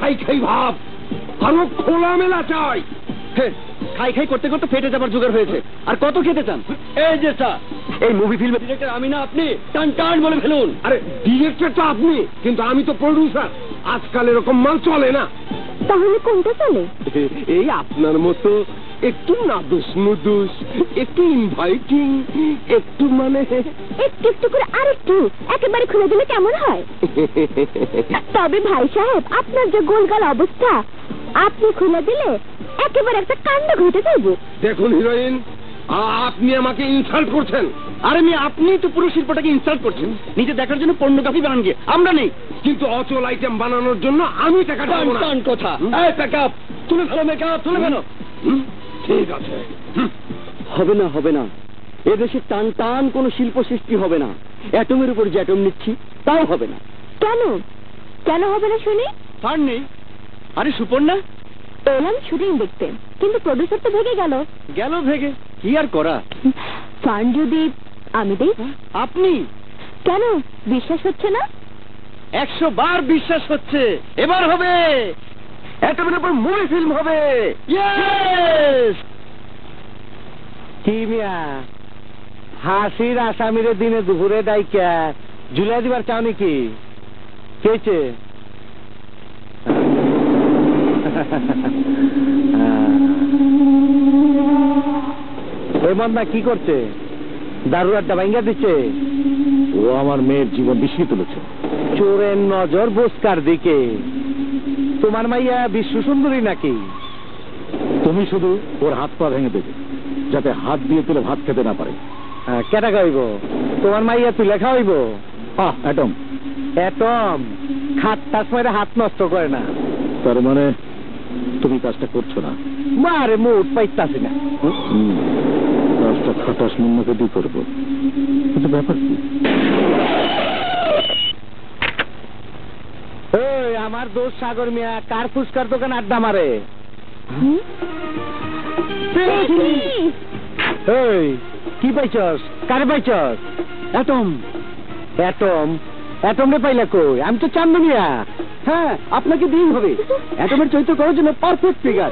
খাই খাই ভাব, আরো খোলামেলা চাই। খাই খাই করতে করতে ফেটে যাবার জোগাড় হয়েছে, আর কত খেতে চান? এই যে স্যার, এই মুভি ফিল্মের ডিরেক্টর আমি না আপনি, টান টান বলে ফেলুন। আরে ডিরেক্টর তো আপনি, কিন্তু আমি তো প্রডিউসার। আজকাল এরকম মাল চলে না। তাহলে কোনটা চলে? এই আপনার মতো একটু নাদুস নুদুস, একটু ইনভাইটিং, একটু মানে একটু একটু করে আরেকটু একেবারে খুলে দিলে কেমন হয়? তবে ভাই সাহেব, আপনার যে গোলগাল অবস্থা, আপনি খুলে দিলে একেবারে একটা কাণ্ড ঘটে যাবে। দেখুন হিরোইন, আপনি আমাকে ইনসাল্ট করছেন। আরে আপনি তো পুরো শিল্পটাকে ইনসাল্ট করছেন। নিজে দেখার জন্য পর্নোগ্রাফি বানান গিয়ে আমরা নেই, কিন্তু অচল আইটেম বানানোর জন্য আমি টাকা দেবো না। কথা মেকআপ তুলে ফেলো, মেকআপ তুলে ফেলো। ঠিক আছে। হবে না, হবে না। এদেশে টান টান কোন শিল্প সৃষ্টি হবে না। অ্যাটমের উপর যে অ্যাটম নিচ্ছি তাও হবে না। কেন কেন হবে না শুনি? ফান্ড নেই। আরে সুপর্ণা, এলাম শুটিং দেখতে, কিন্তু প্রডিউসার তো ভেগে গেল। গেল ভেগে, কি আর করা? ফান্ড যদি আমি দিই? আপনি? কেন বিশ্বাস হচ্ছে না? 100 বার বিশ্বাস হচ্ছে। এবার হবে, অ্যাটমের উপর মুভি ফিল্ম হবে। ইয়েস। কি মিয়া, হাসির আসামিরে দিনে দুপুরে ডাইকা জুলাই দিবার চাও নাকি? কেছে এমন না কি করছে? দারু আড্ডা ভাঙ্গা দিচ্ছে। ও আমার মেয়ের জীবন বিষিয়ে তুলেছে। চোরের নজর বোসকার দিকে। তোমার মাইয়া বিশ্ব সুন্দরী নাকি? তুমি শুধু ওর হাত পা ভেঙে দেবে, যাতে হাত দিয়ে তুলে ভাত খেতে না পারে। কেটা খাইব? তোমার মাইয়া তুলে খাওয়াইব? অ্যাটম। অ্যাটম খাট্টাস মেরে হাত নষ্ট করে না। তার মানে তুমি কাজটা করছো না? মারে মুখ পাইতাছি না। কাজটা খাটাস মুন্নাকে দিয়ে করবো, কিন্তু ব্যাপার কি? আমার দোষ সাগর মিয়া কার ফুচকার দোকান আড্ডা মারে। কি পাইছস? কারে পাইছস? অ্যাটম। অ্যাটম? অ্যাটম রে পাইলা কই? আমি তো চান্দু মিয়া। হ্যাঁ, আপনাকে দিন হবে। অ্যাটমের চরিত্র করার জন্য পারফেক্ট ফিগার।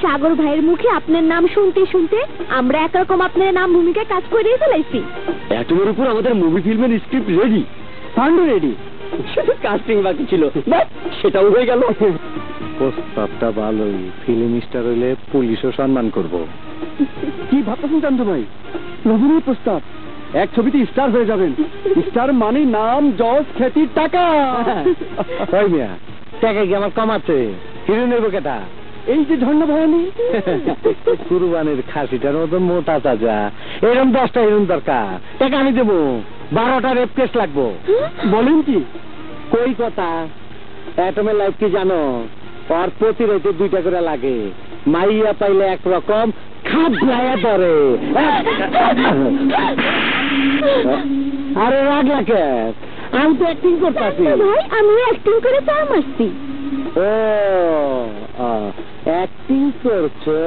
সাগর ভাইয়ের মুখে আপনার নাম শুনতে শুনতে আমরা একরকম আপনার নাম ভূমিকায় কাজ করে ফেলাইছি। অ্যাটমের উপর আমাদের মুভি ফিল্মের স্ক্রিপ্ট রেডি, ফান্ড রেডি, শুধু কাস্টিং বাকি ছিল, সেটাও হয়ে গেল। প্রস্তাবটা ভালোই। ফিল্ম স্টার হইলে পুলিশও সম্মান করব। কি ভাবতেছেন চান্দু ভাই? নবীনের প্রস্তাব। এক ছবিতে স্টার হয়ে যাবেন। স্টার মানে নাম, যশ, খ্যাতি, টাকা। ওই মিয়া, টাকা কি আমার কম আছে? হিরো নেব কেটা? এই যে ঝর্ণা ভয়ানি কুরবানির খাসিটার মতো মোটা তাজা, এরকম 10টা হিরোইন দরকার। টাকা আমি দেবো। 12টা রেপ কেস লাগবো। বলেন কি? কই কথা। অ্যাটমের লাইফ কি জানো? আর প্রতি রাতে 2টা করে লাগে। মাইয়া পাইলে একরকম, খাবলায়া ধরে। আরে রাগ লাগে, আমি তো অ্যাক্টিং করতেছি। ভাই আমি অ্যাক্টিং করে চার মাসছি। ও অ্যাক্টিং করছো?